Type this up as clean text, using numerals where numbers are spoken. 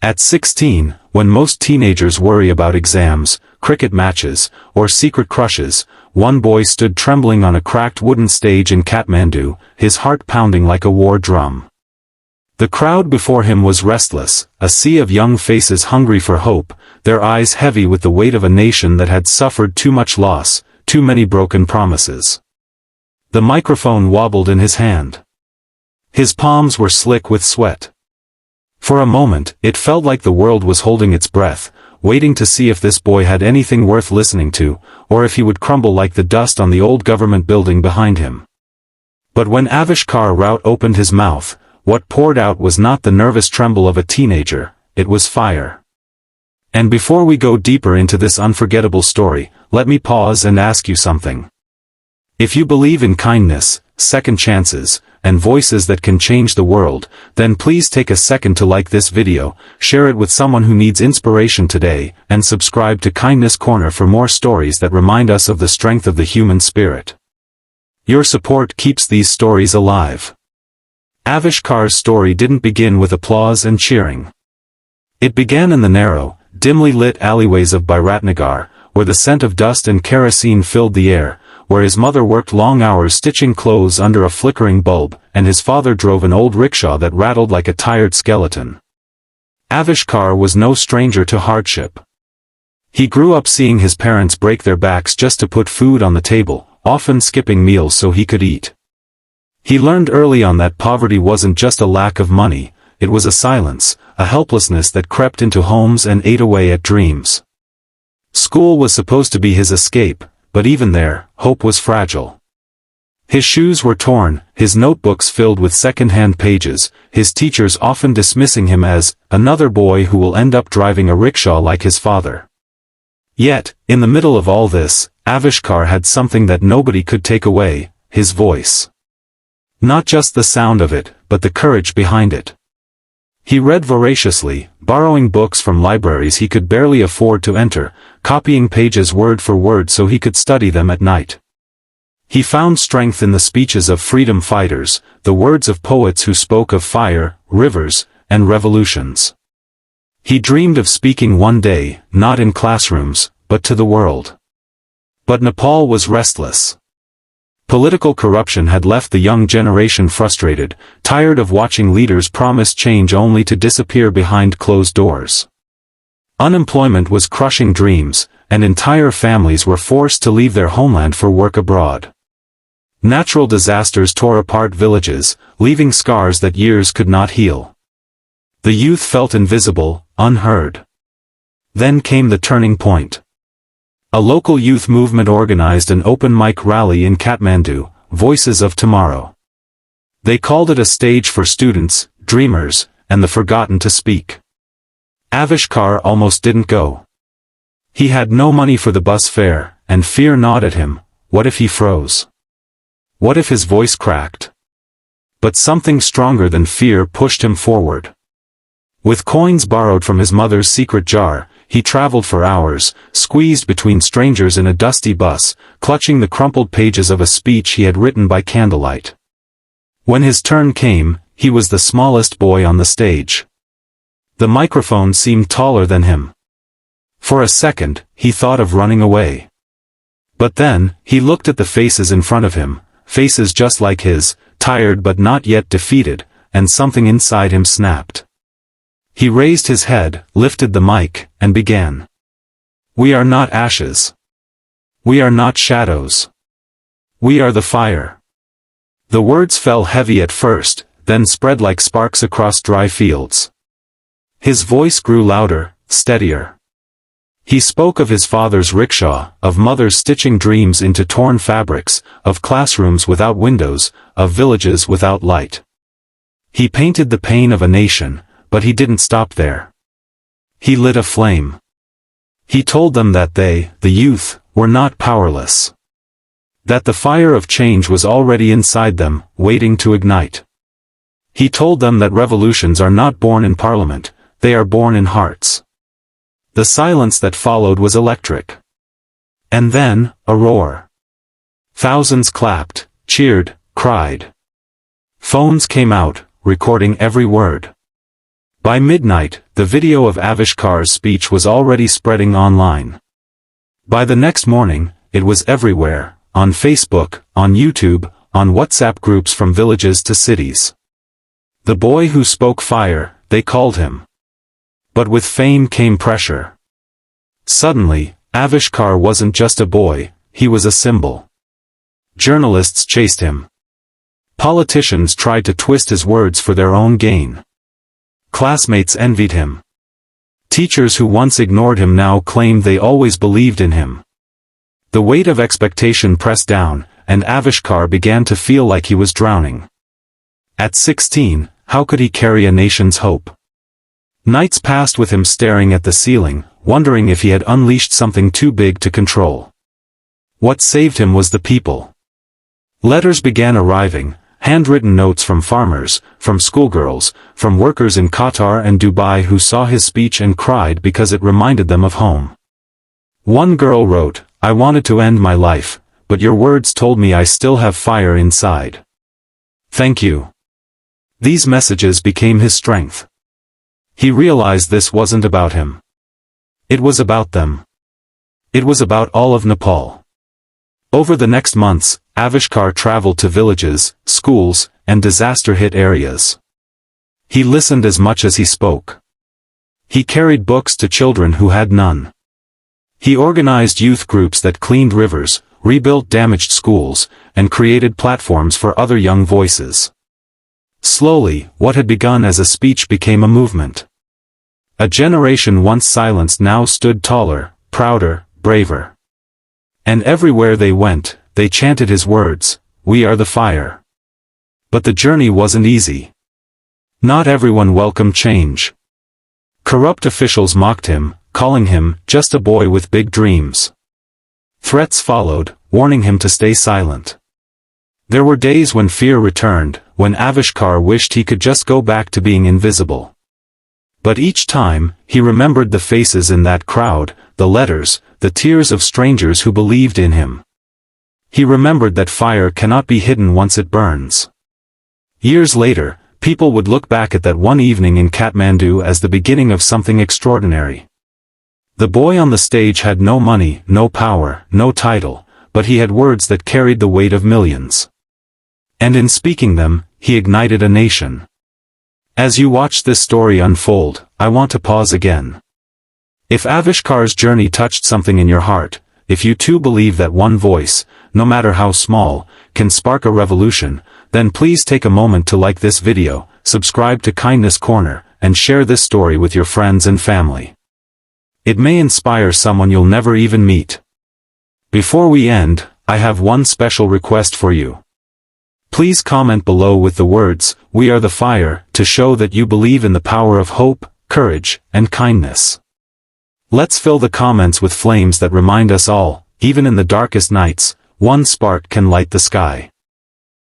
At 16, when most teenagers worry about exams, cricket matches, or secret crushes, one boy stood trembling on a cracked wooden stage in Kathmandu, his heart pounding like a war drum. The crowd before him was restless, a sea of young faces hungry for hope, their eyes heavy with the weight of a nation that had suffered too much loss, too many broken promises. The microphone wobbled in his hand. His palms were slick with sweat. For a moment, it felt like the world was holding its breath, waiting to see if this boy had anything worth listening to, or if he would crumble like the dust on the old government building behind him. But when Avishkar Raut opened his mouth, what poured out was not the nervous tremble of a teenager, it was fire. And before we go deeper into this unforgettable story, let me pause and ask you something. If you believe in kindness, second chances, and voices that can change the world, then please take a second to like this video, share it with someone who needs inspiration today, and subscribe to Kindness Corner for more stories that remind us of the strength of the human spirit. Your support keeps these stories alive. Avishkar's story didn't begin with applause and cheering. It began in the narrow, dimly lit alleyways of Biratnagar, where the scent of dust and kerosene filled the air, where his mother worked long hours stitching clothes under a flickering bulb, and his father drove an old rickshaw that rattled like a tired skeleton. Avishkar was no stranger to hardship. He grew up seeing his parents break their backs just to put food on the table, often skipping meals so he could eat. He learned early on that poverty wasn't just a lack of money, it was a silence, a helplessness that crept into homes and ate away at dreams. School was supposed to be his escape, but even there, hope was fragile. His shoes were torn, his notebooks filled with second-hand pages, his teachers often dismissing him as another boy who will end up driving a rickshaw like his father. Yet, in the middle of all this, Avishkar had something that nobody could take away, his voice. Not just the sound of it, but the courage behind it. He read voraciously, borrowing books from libraries he could barely afford to enter, copying pages word for word so he could study them at night. He found strength in the speeches of freedom fighters, the words of poets who spoke of fire, rivers, and revolutions. He dreamed of speaking one day, not in classrooms, but to the world. But Nepal was restless. Political corruption had left the young generation frustrated, tired of watching leaders promise change only to disappear behind closed doors. Unemployment was crushing dreams, and entire families were forced to leave their homeland for work abroad. Natural disasters tore apart villages, leaving scars that years could not heal. The youth felt invisible, unheard. Then came the turning point. A local youth movement organized an open mic rally in Kathmandu, Voices of Tomorrow. They called it a stage for students, dreamers, and the forgotten to speak. Avishkar almost didn't go. He had no money for the bus fare, and fear gnawed at him. What if he froze? What if his voice cracked? But something stronger than fear pushed him forward. With coins borrowed from his mother's secret jar, he traveled for hours, squeezed between strangers in a dusty bus, clutching the crumpled pages of a speech he had written by candlelight. When his turn came, he was the smallest boy on the stage. The microphone seemed taller than him. For a second, he thought of running away. But then, he looked at the faces in front of him, faces just like his, tired but not yet defeated, and something inside him snapped. He raised his head, lifted the mic, and began. We are not ashes. We are not shadows. We are the fire. The words fell heavy at first, then spread like sparks across dry fields. His voice grew louder, steadier. He spoke of his father's rickshaw, of mothers stitching dreams into torn fabrics, of classrooms without windows, of villages without light. He painted the pain of a nation, but he didn't stop there. He lit a flame. He told them that they, the youth, were not powerless. That the fire of change was already inside them, waiting to ignite. He told them that revolutions are not born in parliament, they are born in hearts. The silence that followed was electric. And then, a roar. Thousands clapped, cheered, cried. Phones came out, recording every word. By midnight, the video of Avishkar's speech was already spreading online. By the next morning, it was everywhere, on Facebook, on YouTube, on WhatsApp groups from villages to cities. The boy who spoke fire, they called him. But with fame came pressure. Suddenly, Avishkar wasn't just a boy, he was a symbol. Journalists chased him. Politicians tried to twist his words for their own gain. Classmates envied him. Teachers who once ignored him now claimed they always believed in him. The weight of expectation pressed down, and Avishkar began to feel like he was drowning. At 16, how could he carry a nation's hope? Nights passed with him staring at the ceiling, wondering if he had unleashed something too big to control. What saved him was the people. Letters began arriving, handwritten notes from farmers, from schoolgirls, from workers in Qatar and Dubai who saw his speech and cried because it reminded them of home. One girl wrote, "I wanted to end my life, but your words told me I still have fire inside. Thank you." These messages became his strength. He realized this wasn't about him. It was about them. It was about all of Nepal. Over the next months, Avishkar traveled to villages, schools, and disaster-hit areas. He listened as much as he spoke. He carried books to children who had none. He organized youth groups that cleaned rivers, rebuilt damaged schools, and created platforms for other young voices. Slowly, what had begun as a speech became a movement. A generation once silenced now stood taller, prouder, braver. And everywhere they went, they chanted his words, "We are the fire." But the journey wasn't easy. Not everyone welcomed change. Corrupt officials mocked him, calling him just a boy with big dreams. Threats followed, warning him to stay silent. There were days when fear returned, when Avishkar wished he could just go back to being invisible. But each time, he remembered the faces in that crowd, the letters, the tears of strangers who believed in him. He remembered that fire cannot be hidden once it burns. Years later, people would look back at that one evening in Kathmandu as the beginning of something extraordinary. The boy on the stage had no money, no power, no title, but he had words that carried the weight of millions. And in speaking them, he ignited a nation. As you watch this story unfold, I want to pause again. If Avishkar's journey touched something in your heart, if you too believe that one voice, no matter how small, can spark a revolution, then please take a moment to like this video, subscribe to Kindness Corner, and share this story with your friends and family. It may inspire someone you'll never even meet. Before we end, I have one special request for you. Please comment below with the words, "We are the fire," to show that you believe in the power of hope, courage, and kindness. Let's fill the comments with flames that remind us all, even in the darkest nights, one spark can light the sky.